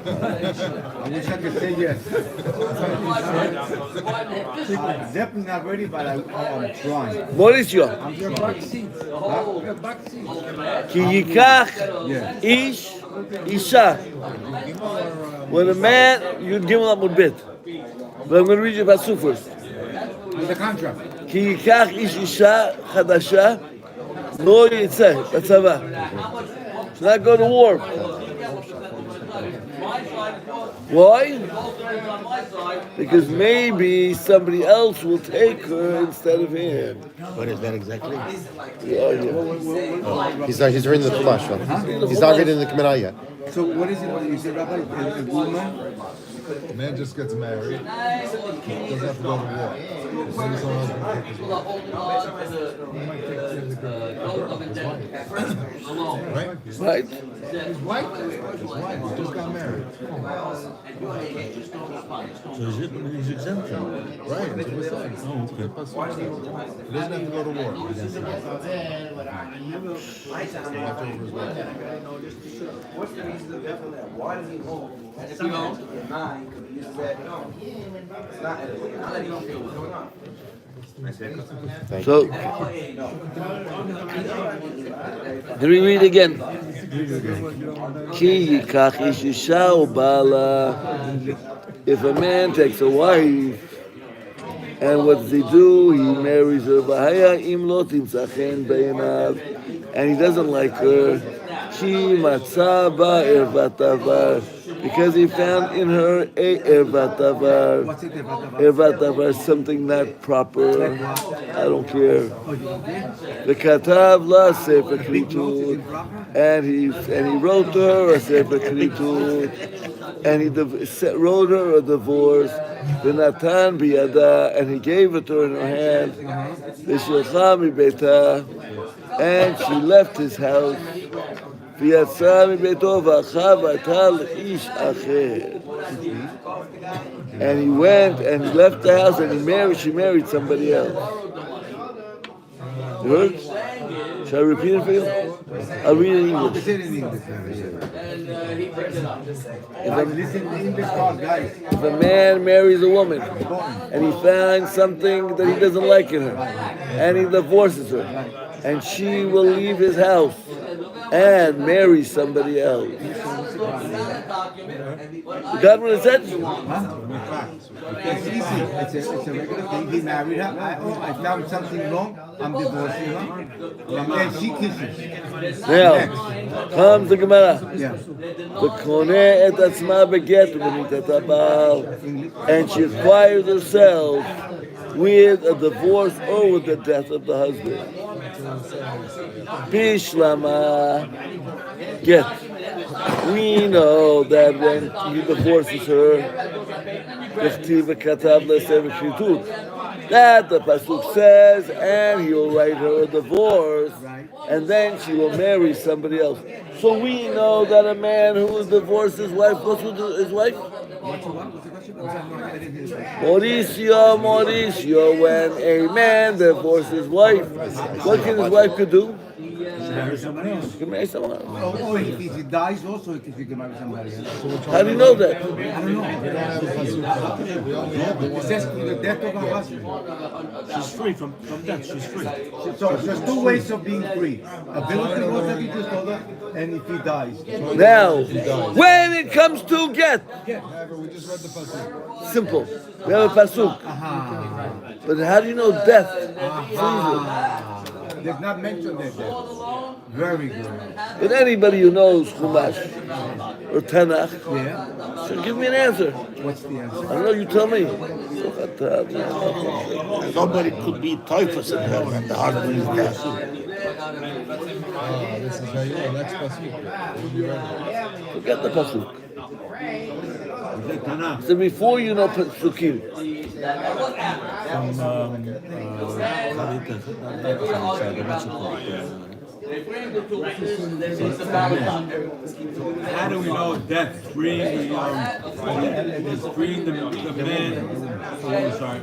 I wish I could say yes. Definitely not ready, but I'm trying. Mauricio. I'm your backseat. Your backseat. כי ייקח איש, אישה. When a man, you give him a bit. But I'm going to read you the pasuk first. With the contract. כי ייקח איש אישה חדשה, לא יצא בצבא. Should not go to war. Why? Because maybe somebody else will take her instead of him. What is that exactly? He's reading the flesh. He's not reading the Gemara yet. So what is it that you said, Rabbi? A woman? A man just gets married, doesn't have to go to war. As soon as someone else can take his wife. He might take his wife. Right? His wife? His wife. He just got married. So he's exempt from it. Right, that's what we're saying. He doesn't have to go to war. Watch over his wife. What's the reason of that? Why does he hold? And if you don't, he could use that. No, it's not. I'll let you feel what's going on. So, do we read again? כי ייקח איש אישה ובעלה. If a man takes a wife, and what does he do? He marries her. והיה אם לא תמצא חן בעיניו, and he doesn't like her. כי מצא בה ערוות עבר. Because he found in her a ערוות עבר. What's it, ערוות עבר, something not proper. I don't care. וכתב לה ספר כריתות, and he wrote to her a ספר כריתות, and he wrote her a divorce. ונתן בידה, and he gave it to her in her hand. ושלחה מביתה, and she left his house. ויצא מביתו ואחר ותר לאיש אחר. And he went and he left the house and she married somebody else. You heard? Shall I repeat it for you? I'll read it in English. Say it in English. Listen to English part, guys. If a man marries a woman and he finds something that he doesn't like in her and he divorces her and she will leave his house and marry somebody else. You got what it said? It's easy. It's a regular thing. He married her. I found something wrong. I'm divorcing her. And she kisses. Now, comes the Gemara. Yeah. וקונה את עצמה בגט ובמיתת הבעל, and she acquires herself with a divorce or with the death of the husband. Bishlama, get. We know that when he divorces her, that the pasuk says, and he will write her a divorce, and then she will marry somebody else. So we know that a man who divorces his wife goes with his wife. Mauricio, when a man divorces his wife, what can his wife could do? He can marry someone else. Oh, if he dies also, if he can marry somebody else. How do you know that? I don't know. It says to the death of her husband. She's free from death. She's free. So there's two ways of being free. Ability was that he just told her, and if he dies. Now, when it comes to get, However, we just read the pasuk. simple. We have a pasuk. But how do you know death? They've not mentioned that death. Very good. But anybody who knows Chumash or Tanakh, Yeah. so give me an answer. What's the answer? I don't know, you tell me. Nobody could be typhus in her when the husband is dead. This is how you know. Next pasuk. We'll be ready. Forget the pasuk. So before you know pasukim, They bring the two witnesses, they say Samaritan. How do we know death freeing the man? Sorry,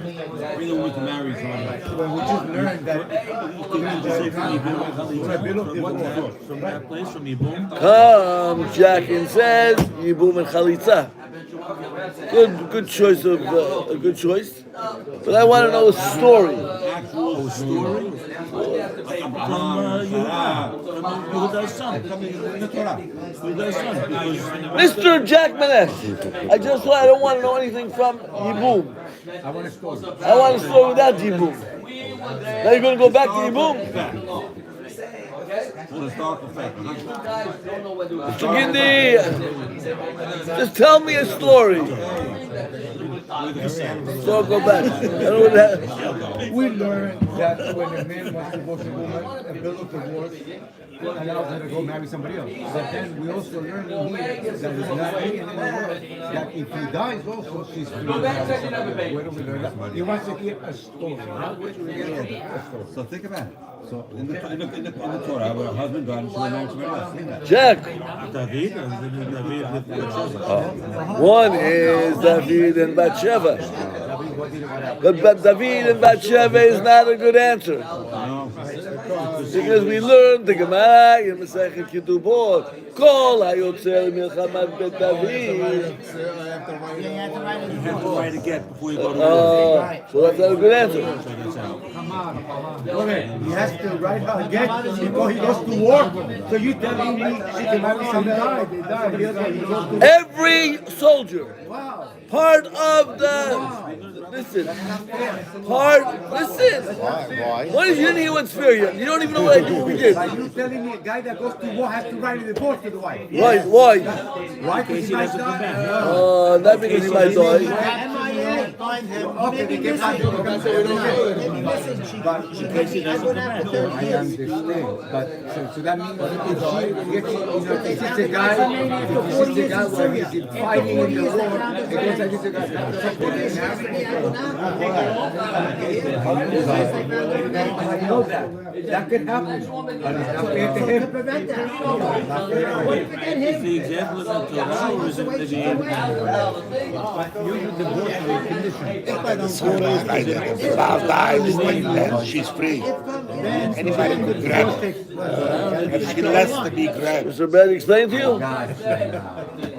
freeing the woman to marry somebody? Well, we just learned that From that place, from Yibum? Comes Jack and says Yibum and Chalitza. Good choice of a good choice. But I want to know a story. Actual story? From Yehuda's son. Mr. Jack Manesh, I just I don't want to know anything from Yibum. I want a story. I want a story without Yibum. Now you're going to go back to Yibum? Historical fact. Mr. Gindi, just tell me a story. So I'll go back. I don't know what that. We learned that when a man wants to divorce a woman, a bill of divorce allows her to go marry somebody else. But then we also learned here that it's not in the world that if he dies also, she's free to marry somebody. Where do we learn that? He wants to hear a story. How would we get a story? So think about it. So in the Torah, where a husband died and she was married to somebody else. Jack. David, One is David and Bathsheba. But David and Bathsheba is not a good answer. Because we learned the Gemara in Masechet Ketubot. Kol hayotzer milchamat bet David. you have to write again before you go to So that's not a good answer. Okay, he has to write her again before he goes to war. So you telling me she can marry somebody else? Every soldier, part of the, listen. Why? What if you didn't hear what's fair yet? You don't even know what I do what we did. Are you telling me a guy that goes to war has to write a divorce to the wife? Why? Why? Because he might die? Not because he might die. Okay, they get back to the but I understand. But so that means if she gets, if it's a guy, where he's fighting in the war, it goes like this, I know that. That could happen. But it's not fair to him. Is the example in the Torah or is it the You divorce for a condition. The spouse dies and she's free. Anybody could grab her. If she lets to be grabbed. Mr. Brad explain to you?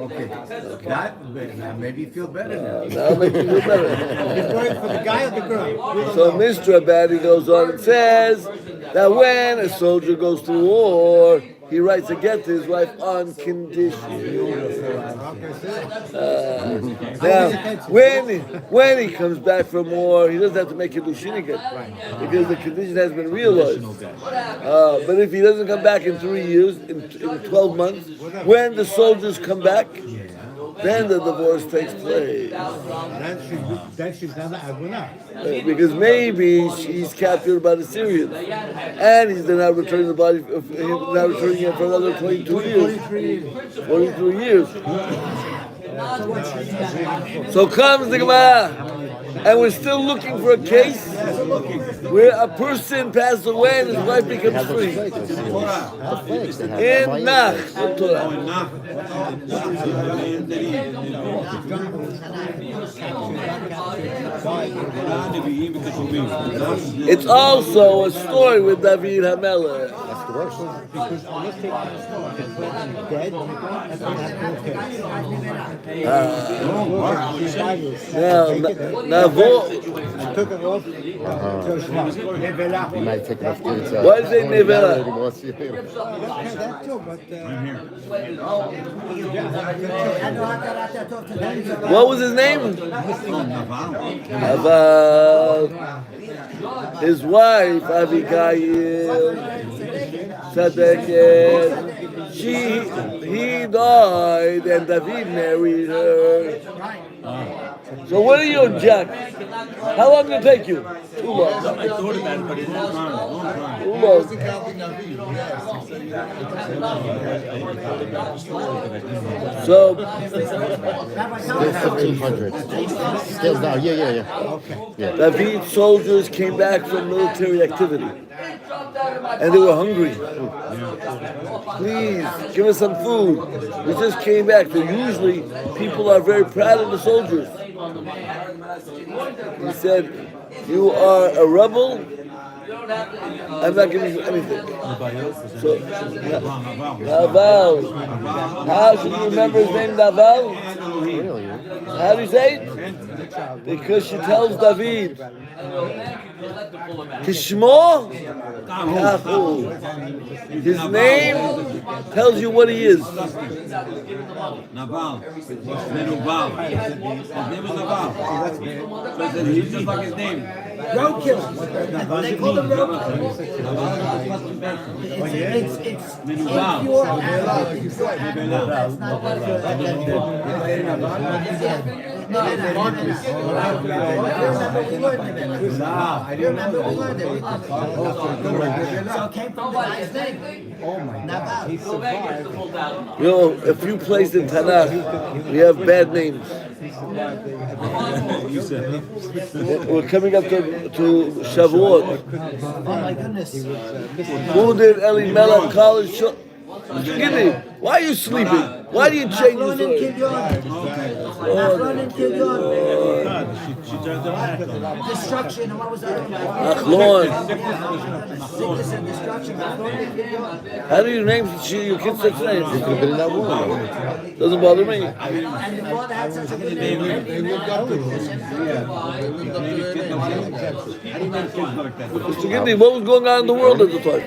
Okay. That maybe you feel better now. That'll make you feel better. For the guy or the girl? So Mr. Abadi goes on and says that when a soldier goes to war, he writes a get to his wife on condition. Now, when he comes back from war, he doesn't have to make Kiddushin again because the condition has been realized. But if he doesn't come back in 3 years, in 12 months, when the soldiers come back, then the divorce takes place. Because maybe she's captured by the Syrians, and he's not returning the body, not returning it for another 22 years, 43 years. So comes the Gemara, and we're still looking for a case where a person passes away and his wife becomes free. In Nach, Torah. It's also a story with David HaMelech. That's the worst. He might take it off to himself. Why is it Nevela? What was his name? Naval. His wife, Abigail, Tzadeket, he died and David married her. So what are you, Jack? How long did it take you? Too long. I thought about it, but it's long time. Too long. So, Still 1,500. Still now, yeah. David's soldiers came back from military activity. and they were hungry. Please give us some food. We just came back. So usually people are very proud of the soldiers. He said, "You are a rebel. I'm not giving you anything." So, Naval. How should you remember his name, Naval? How do you say it? Because she tells David, Tishmo Kahu. His name tells you what he is. Naval. Menuval. His name is Naval. So he's just like his name. Roadkill. They call them roadkill. It's impure You know, a few places in Tanakh, we have bad names. We're coming up to Shavuot. Oh my goodness. Who did Elimelech college? Give me. Why are you sleeping? Why do you change the story? Destruction. And what was that? Achlon. Sickness and destruction. How do you name your kids such names? Could have been in that war. Doesn't bother me. And the father had such a good name. They lived up to it. Mr. Gindi, what was going on in the world at the time?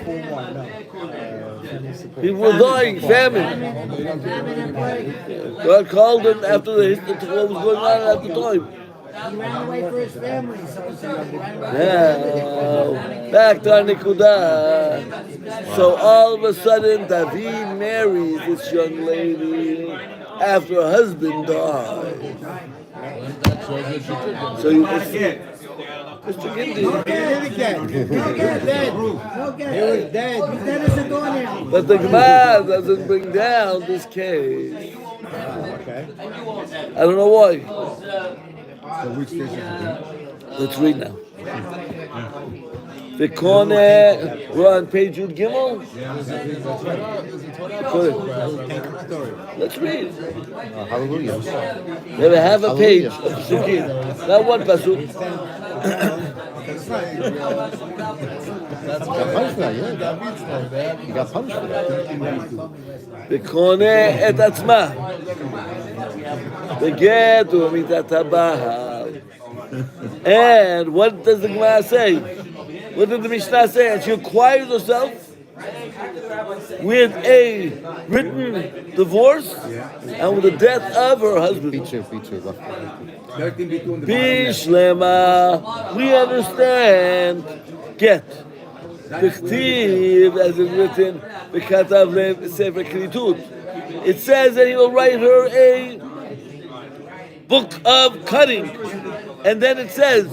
People were dying, famine. God called them after the history to what was going on at the time. He ran away for his family. So Now, back to our Nikudah. So all of a sudden, David marries this young lady after her husband died. So you can see, Mr. Gindi. He was dead. But the Gemara doesn't bring down this case. I don't know why. So which station is it? Let's read now. The corner, we're on page Yud Gimel. Let's read. Hallelujah. We have a half a page of Pesukim. Not one Pasuk. Got punished for that, yeah. You got punished for that. The corner et atzma. The get to mitat habahal. And what does the Gemara say? What did the Mishnah say? And she acquires herself with a written divorce and with the death of her husband. Feature. Bishlema, we understand. Get. B'chtiv, as it's written, b'katav lev sefer kritut. It says that he will write her a book of cutting. And then it says,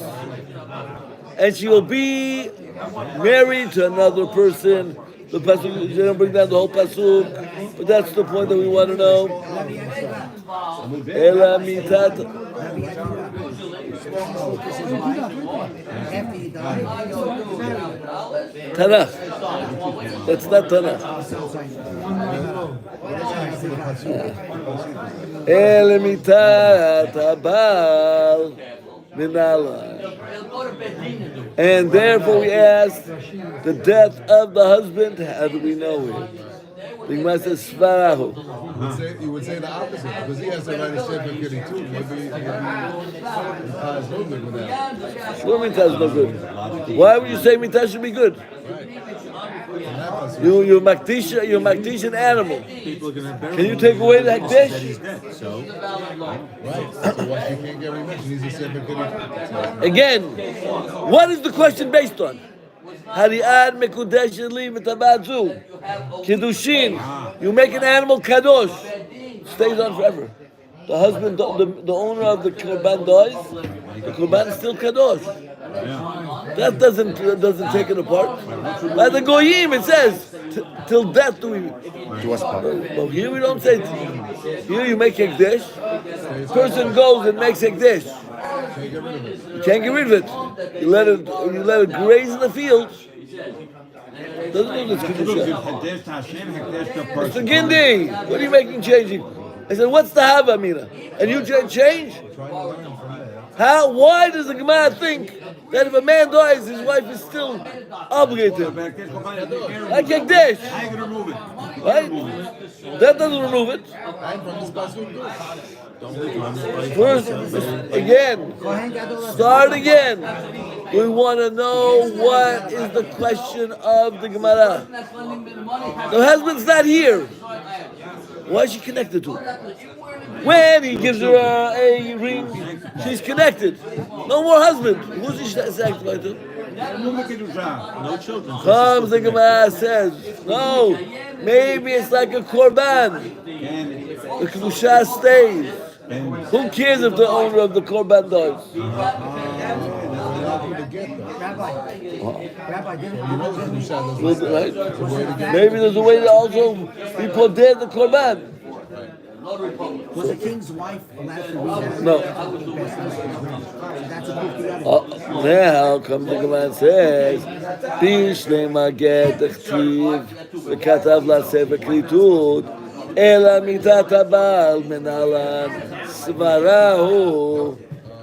and she will be married to another person. The pasuk, you didn't bring down the whole pasuk, but that's the point that we want to know. Ela mitat. Tanakh. That's not Tanakh. Ela mitat habal minala. And therefore we ask the death of the husband, how do we know it? The Gemara says Svarahu. You would say the opposite, because he has to write a sefer kitty too. Maybe Mitah is no good with that. Sure, Mitah is no good. Why would you say Mitah should be good? You're Makdish an animal. Can you take away the Hekdesh? Right. So once you can't get remission, he's a sefer kitty. Again, what is the question based on? Hari'ad mekudesh li mitabazu. Kiddushin. You make an animal kadosh. Stays on forever. The husband, the owner of the korban dies. The korban is still kadosh. That doesn't take it apart. By the goyim it says till death do we. Do us part. Well, here we don't say. Here you make hekdesh. Person goes and makes hekdesh. You can't get rid of it. You let it graze in the field. Doesn't know this Kiddushin. Hekdesh to Hashem, hekdesh to a Mr. person. Gindi, what are you making changing? I said, what's the Hava, Mina? And you change? Trying to learn from there. How? Why does the Gemara think that if a man dies, his wife is still obligated? Like Hekdesh, How you gonna remove it? right? That doesn't remove it. I'm from this pasuk. First, again, start again. We want to know what is the question of the Gemara. The husband's not here. Why is she connected to him? When he gives her a ring, she's connected. No more husband. Who's he sanctified to? No children. Comes the Gemara says, no, maybe it's like a korban. The kedusha stays. Who cares if the owner of the korban dies? Rabbi, Right? Maybe there's a way to also be put dead the korban. was the king's wife allowed to read No. That's a proof together. Now comes the Gemara and says, Bishlema get dechtiv v'katav la'sefer klitut ela mitat habal menalan svarahu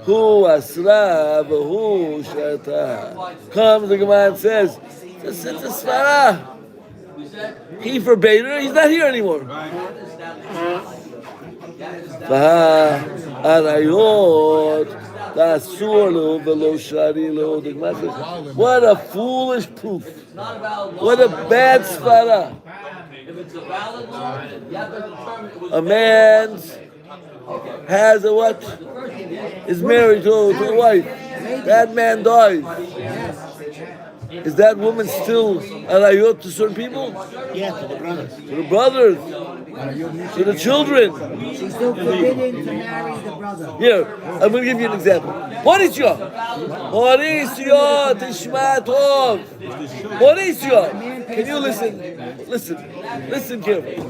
hu asra v'hu shata. Comes the Gemara and says, it's a svara. He forbade her. He's not here anymore. Arayot. What a foolish proof. What a bad svara. A man has a what? Is married to a wife. That man dies. Is that woman still arayot to certain people? Yeah, to the brothers. To the brothers. To the children. She's still forbidden to marry the brother. Here, I'm going to give you an example. Mauricio, Tishma Tov. Mauricio, can you listen? Listen carefully.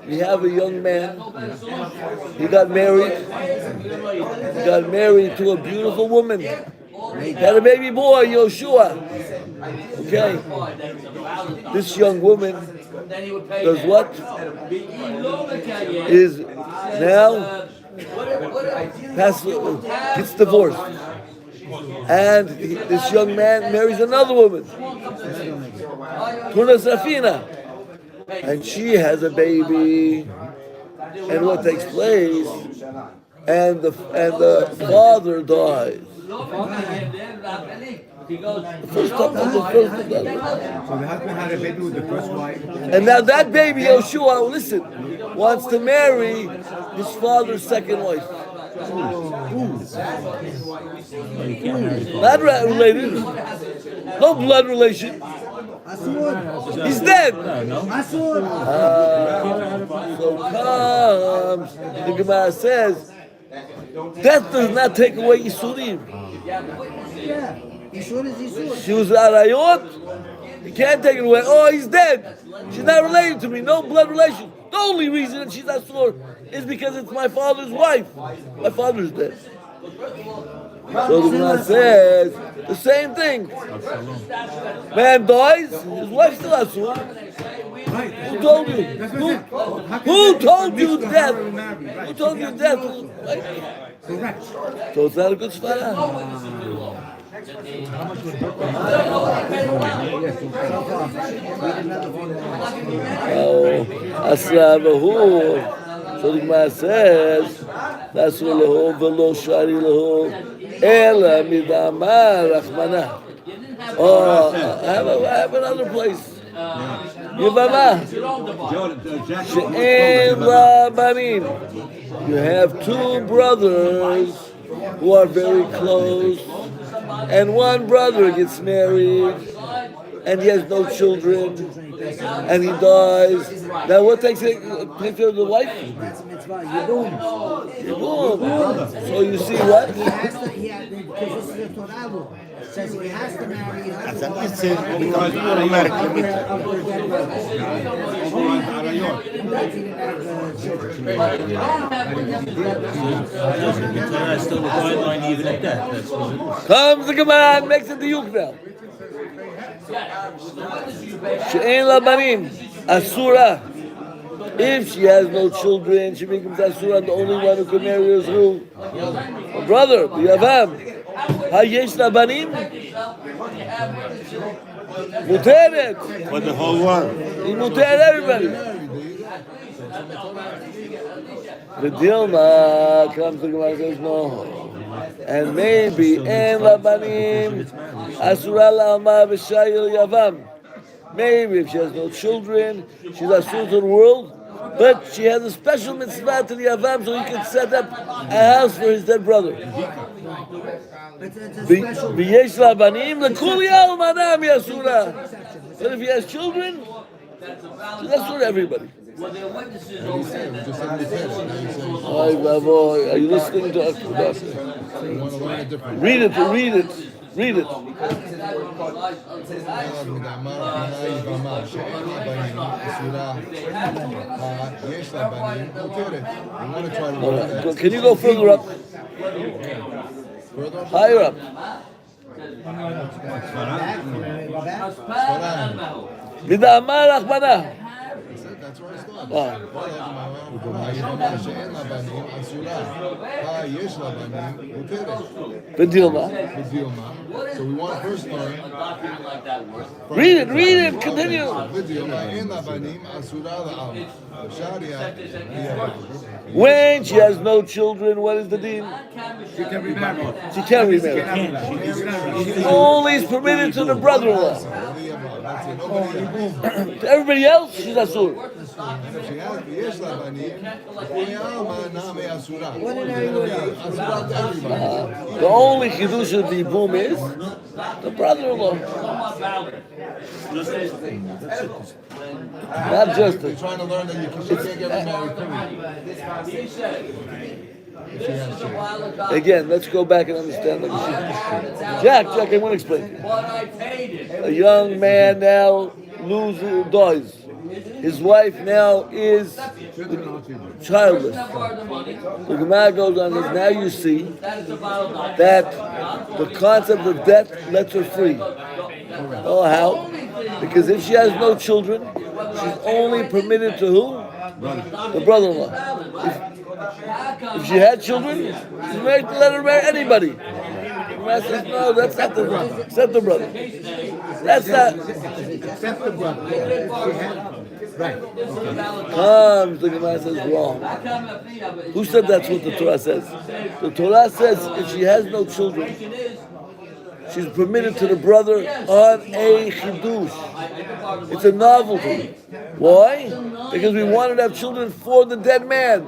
We have a young man. He got married. He got married to a beautiful woman. He had a baby boy, Yoshua. Okay. This young woman does what? Is now gets divorced. And this young man marries another woman, Tuna Safina. And she has a baby. And what takes place? And the father dies. So the husband had a baby with the first wife. And now that baby, Yoshua, listen, wants to marry his father's second wife. Not related. No blood relation. He's dead. So comes, the Gemara says, death does not take away Isurim. Yeah. Yisur is Yisur. She was arayot. You can't take it away. Oh, he's dead. She's not related to me. No blood relation. The only reason that she's asur is because it's my father's wife. My father's dead. So the Gemara says the same thing. Man dies, his wife's still asur. Who told you? Who told you death? Who told you death? Right? Correct. So it's not a good svara. Oh, Asravahu. So the Gemara says, that's Lahu v'lo shari lahu ela midama rachmana. Oh, I have another place. Yivama. She'en la banim. You have two brothers who are very close, and one brother gets married, and he has no children, and he dies. Now what takes care of the wife? That's a mitzvah. Yibum. So you see what? He has to, because this is the Torah law. It says he has to marry his As an Israel becomes automatically mitzvah. of the dead brother. Only if he didn't have children. Still the guideline even at that. That's what it is. Comes the Gemara and makes it the yuk now. She'en labanim, asura. If she has no children, she becomes asura. The only one who can marry is who? A brother, the yavam. Hayesh labanim, muteret. For the whole world. He muteret everybody. The Dilma comes to Gemara and says no. And maybe en labanim asura la'alma v'shayil yavam. Maybe if she has no children, she's asur to the world, but she has a special mitzvah to the yavam, so he can set up a house for his dead brother. V'yesh labanim l'kuli almanam yasura. But if he has children, she's asur to everybody. Are you listening to us? Read it. Can you go further up? Higher up. B'da'amar achmana. That's where I started. So we want to first learn. Read it, continue. When she has no children, what is the deen? She can remarry. She can't remarry. She only is permitted to the brother-in-law. To everybody else, she's asur. The only Kiddushin of the Yibum is the brother-in-law. Not just You're trying to learn that you can't get remarried. Again, let's go back and understand the Jack, I want to explain. A young man now dies. His wife now is childless. The Gemara goes on and says, now you see that the concept of death lets her free. Oh, how? Because if she has no children, she's only permitted to who? The brother-in-law. If she had children, she's married to let her marry anybody. The Gemara says, no, that's not the brother. Except the brother. That's not. Except the brother. Right. Comes, the Gemara says wrong. Who said that's what the Torah says? The Torah says if she has no children, she's permitted to the brother on a chidush. It's a novelty. Why? Because we wanted to have children for the dead man.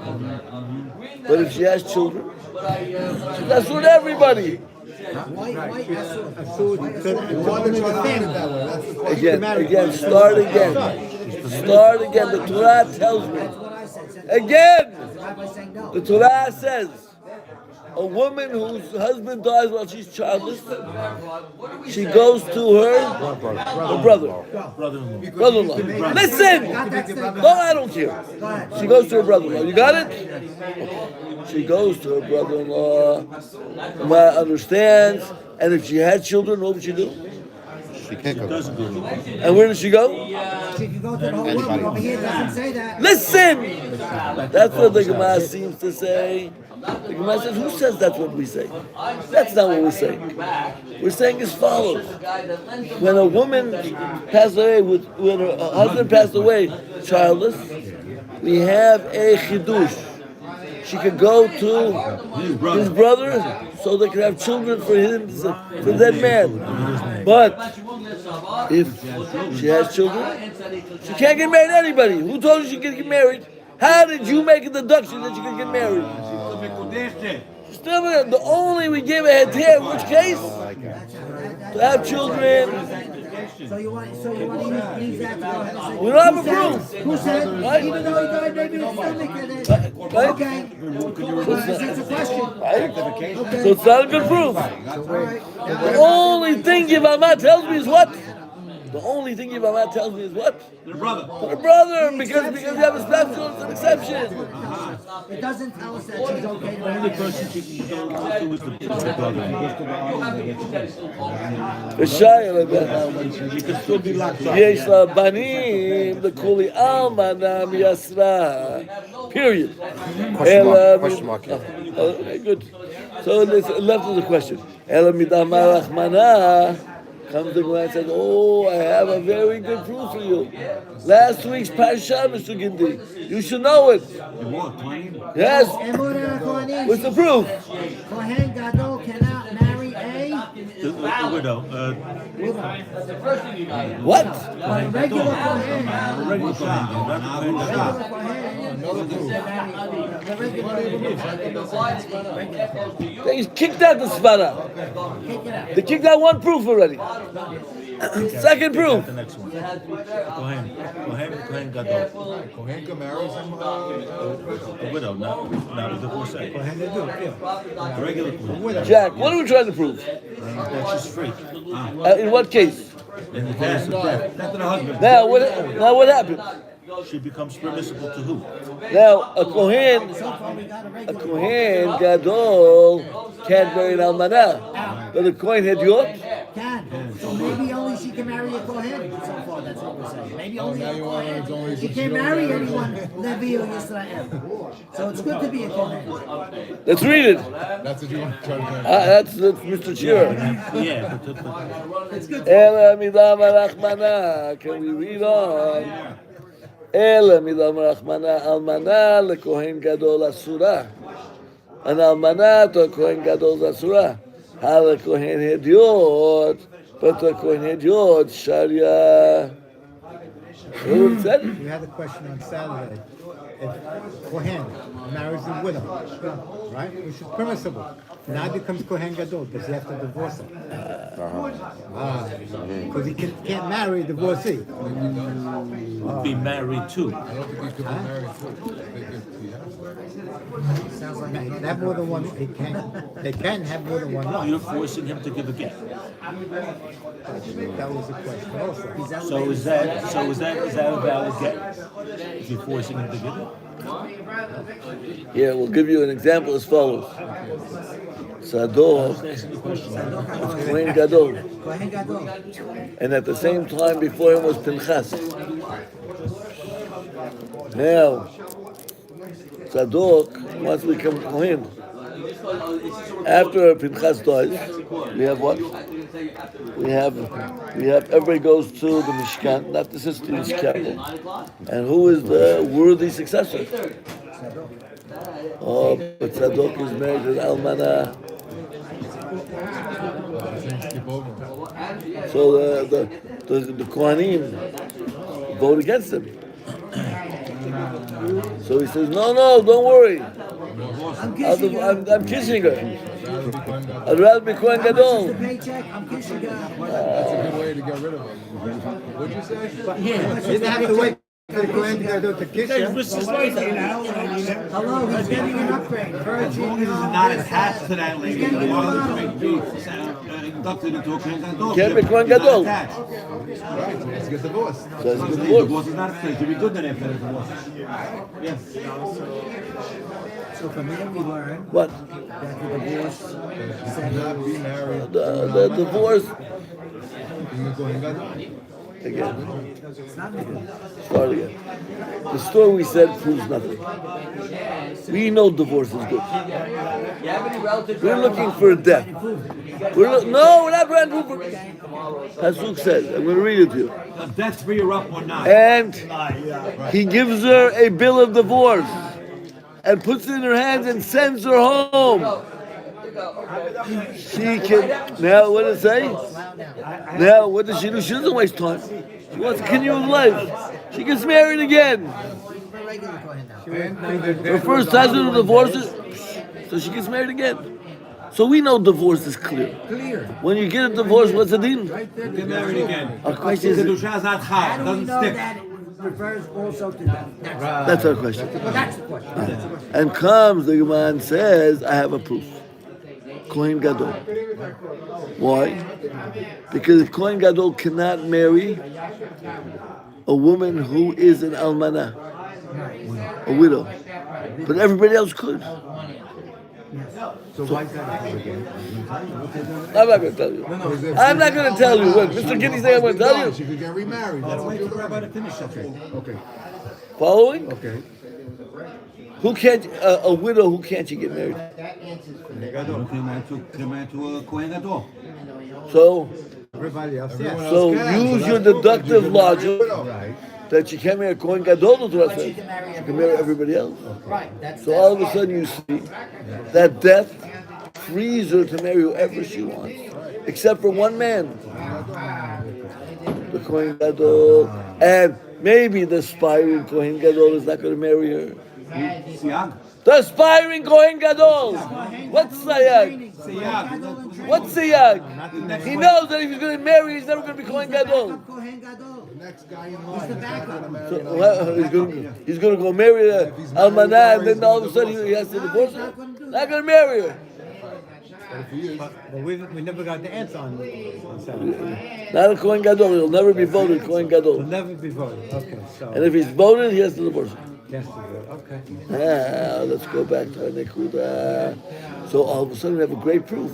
But if she has children, that's with everybody. Again, start again. The Torah tells me. Again, the Torah says a woman whose husband dies while she's childless, she goes to her brother-in-law. Listen! No, I don't care. She goes to her brother-in-law. You got it? She goes to her brother-in-law. Understands. And if she had children, what would she do? She can't go. And where does she go? She can go to the whole world. Over here, it doesn't say that. Listen! That's what the Gemara seems to say. The Gemara says, who says that's what we say? That's not what we're saying. We're saying as follows. When a woman passed away, when her husband passed away childless, we have a chidush. She could go to his brother so they could have children for him, for that man. But if she has children, she can't get married to anybody. Who told her she could get married? How did you make a deduction that she could get married? Still, the only we give a head here, in which case? To have children. So you want to use that to go ahead and say, We don't have a proof. Who said? Right. Even though he died, maybe his stomach. Right. Okay. That's a question. Right? So it's not a good proof. The only thing Yivamah tells me is what? The only thing Yivamah tells me is what? The brother. The brother, because you have a special, it's an exception. It doesn't tell us that she's okay to The only marry. person she can go to is the brother. She can still be locked up. יש לה בנים לכולי אלמנה מיסרה. Period. Question mark. Okay, good. So left is a question. אלא מדאמר רחמנא, comes the Gemara and says, oh, I have a very good proof for you. Last week's Parsha, Mr. Gindi. You should know it. Yes. What's the proof? Kohen Gadol cannot marry a The widow. What? regular Kohen. Regular Kohen. They kicked out the Svara. They kicked out one proof already. Second proof. The next one. Kohen Gadol. Kohen can marry some. The widow, not the divorcee. The regular Kohen. Jack, what are we trying to prove? That she's free. In what case? In the case of death. Now what happened? She becomes permissible to who? Now a Kohen Gadol can't marry an Almanah, but a Kohen Hediot. Can. So maybe only she can marry a Kohen. So far, that's what we're saying. Maybe only a Kohen. She can't marry anyone, Levi or Yisrael. So it's good to be a Kohen. Let's read it. That's what you want to try to do. That's Mr. Shearer. Yeah, but It's good. Ela midam rachmana. Can we read on? Ela midam rachmana almana lekohen gadol asura. An almana to kohen gadol asura. Hala kohen hediot, but the kohen hediot sharia. What it said? We had a question on Saturday. If Kohen marries a widow, right, which is permissible, now he becomes Kohen Gadol. Does he have to divorce her? Because he can't marry a divorcee. be married to. I don't think he could be married to. I think if he has to. Sounds like he can have more than one. They can have more than one wife. You're forcing him to give a gift. That was the question also. So is that a valid gift? If you're forcing him to give it? Yeah, we'll give you an example as follows. Sadok, Kohen Gadol, Kohen Gadol. and at the same time before him was Pinchas. Now, Sadok wants to become Kohen. After Pinchas dies, we have what? We have everybody goes to the Mishkan, not the sister's chapel. And who is the worthy successor? Oh, but Sadok is married to Almana. Skip over. So the Kohanim vote against him. So he says, no, don't worry. I'm kissing her. I'd rather be Kohen Gadol. The paycheck, I'm kissing her. That's a good way to get rid of him. What'd you say? You didn't have to wait for the Kohen Gadol to kiss you. Hello, he's getting an upgrade. Virgin, Not attached to that lady. He wants to be inducted into a Kohen Gadol. Can't be Kohen Gadol. Right, so let's get divorced. So it's a The divorce. divorce is not free. To be good then after the divorce. Yes. So from there we learn What? that the divorce Not be married. The divorce You go and got again. Start again. The story we said proves nothing. We know divorce is good. We're looking for a death. We're not brand new. Pasuk says, I'm going to read it to you. A death free or up or not. And he gives her a bill of divorce and puts it in her hands and sends her home. She can, now what does it say? Now what does she do? She doesn't waste time. She wants to continue with life. She gets married again. Her first husband divorces, so she gets married again. So we know divorce is clear. When you get a divorce, what's the din? Get married again. Our question is, Kiddushin is not high. How do we Doesn't know stick. that it refers also to death? that's our question. That's the question. And comes the Gemara and says, I have a proof. Kohen Gadol. Why? Because if Kohen Gadol cannot marry a woman who is an almana, a widow, but everybody else could. So why is that again? I'm not going to tell you. I'm not going to tell you. What Mr. Giddy saying I'm going to tell you. She could get remarried. That's what you're Rabbi to finish. Okay. Following? Okay. Who can't, a widow, who can't you get married? So Everybody else, yes. So use your deductive logic that you can't marry a Kohen Gadol to us. You can marry everybody else. Right. So all of a sudden you see that death frees her to marry whoever she wants, except for one man, the Kohen Gadol, and maybe the aspiring Kohen Gadol is not going to marry her. The aspiring Kohen Gadol. What's Sayag? What's Sayag? He knows that if he's going to marry, he's never going to be Kohen Gadol. Next guy in line. So, he's going to go marry the Almanah, and then all of a sudden he has to divorce her. Not going to marry her. But we never got the answer on Saturday. Not a Kohen Gadol. He'll never be voted Kohen Will Gadol. never be voted. Okay, so. And if he's voted, he has to divorce her. Yes, we will. Okay. Let's go back to our Nekuda. So all of a sudden we have a great proof.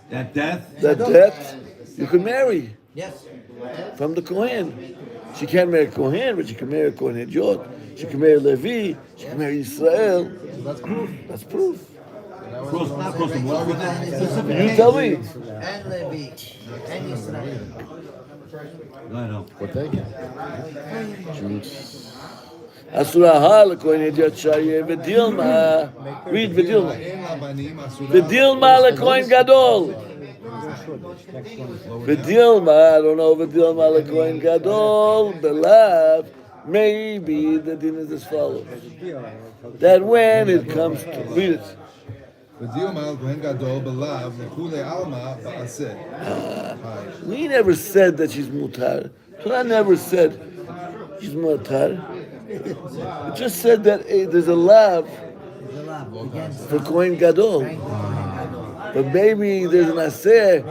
That death? That death, you can marry Yes. from the Kohen. She can't marry a Kohen, but she can marry a Kohen Hediot. She can marry Levi. She can marry Israel. That's proof. That's proof. Cross the water. You tell me. And Levi. And Israel. What they get? Asura leKohen Hediot Shayeh v'Dilma. Read v'Dilma. V'Dilma leKohen Gadol. V'Dilma, I don't know v'Dilma leKohen Gadol. Belav. Maybe the din is as follows. That when it comes to read it. We never said that she's mutar. Torah never said she's mutar. It just said that there's a love for Kohen Gadol. But maybe there's an aseh.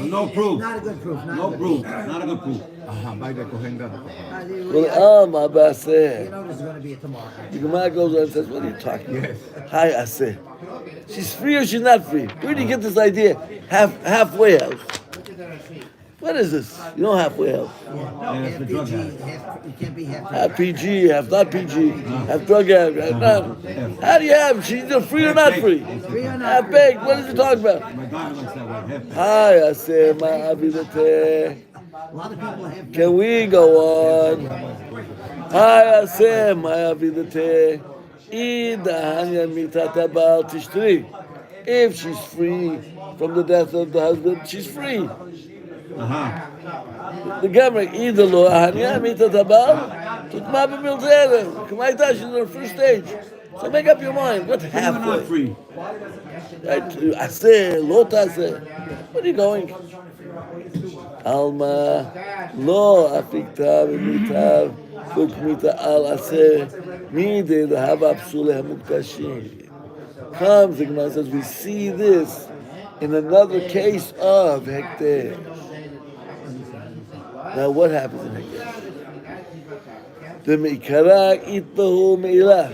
No proof. Not a good proof. No proof. Not a good proof. By the Kohen Gadol. Well, You baseh. know there's going to be a tomorrow. The Gemara goes on and says, what are you talking about? Hi, aseh. She's free or she's not free? Where do you get this idea? Halfway house. What is this? You know halfway house. Half PG, you can't be half. Half PG, half not PG, half drug half not. How do you have? She's either free or not free? Half baked. What is he talking about? My daughter likes that word. Hi, aseh ma'avidate. A lot of people have. Can we go on? Hi, aseh ma'avidate. If she's free from the death of the husband, she's free. The Gemara, either lo ahanya mitatabal, tutma b'milzera. K'mayta, she's in her first stage. So make up your mind. What halfway? Not free. Right? Aseh, lo taseh. Where are you going? Alma, lo afikta b'mitav, tukmita al aseh, mide l'hava psule hamukdashim. Comes, the Gemara says, we see this in another case of hekdesh. Now, what happens in hekdesh? The meikara itbahu me'ilah,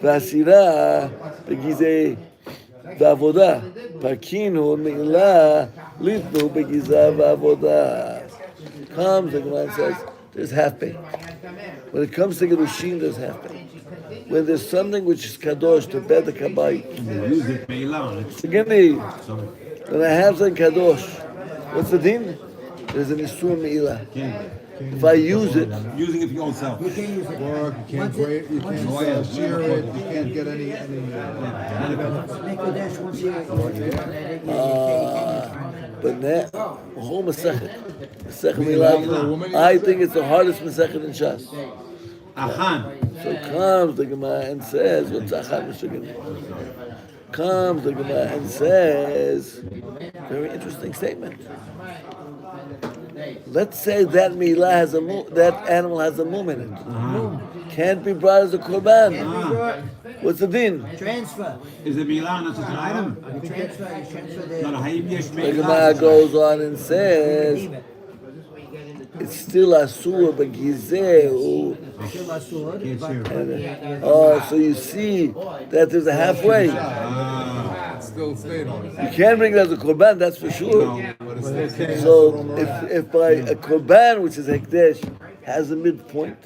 v'asira begizei v'avoda, parkinu me'ilah litnu begizah v'avoda. Comes, the Gemara says, there's half pay. When it comes to Kiddushin, there's half pay. When there's something which is kadosh to bed the kabayit. Use it, Meilah. When I have something kadosh, what's the din? There's an isur me'ilah. If I use it, Using it for your own self. You can't use it. Work, you can't break, you can't shear it, you can't get any. Make a dash once a year. but now, whole Masechet me'ilah. I think it's the hardest Masechet in Shas. Achan. So comes the Gemara and says, what's Achan, Mr. Gemara? Comes the Gemara and says, very interesting statement. Let's say that milah has that animal has a mum in it. Can't be brought as a korban. What's the din? Transfer. Is it Meilah not just an item? You transfer Not a the. Hayim Yesh The Gemara Meilah. goes on and says, it's still asur, but gizeh. Oh, so you see that there's a halfway. It's still stayed on it. You can't bring it as a korban, that's for sure. So if by a korban, which is hekdesh, has a midpoint,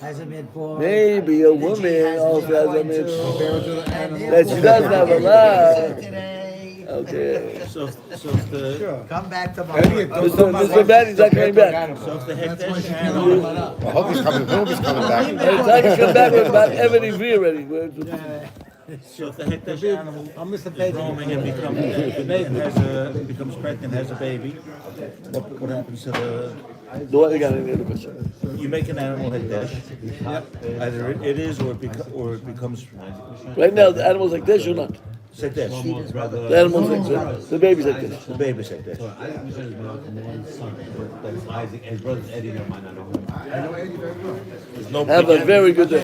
maybe a woman also has a midpoint that she doesn't have a lot. Okay. So if the Come back tomorrow. Mr. Batty's not coming back. so if the hekdesh animal I hope he's coming back. By the time you come back, we're about Ebony V already. so if the hekdesh animal is roaming and becomes pregnant, has a baby, what happens to the? No, I got any other question. You make an animal hekdesh. Either it is or it becomes. Right now, the animal's like this or not? Hekdesh. The animal's like this. The baby's like this. The baby's hekdesh. Isaac, his brother's Eddie. No Have a very good day.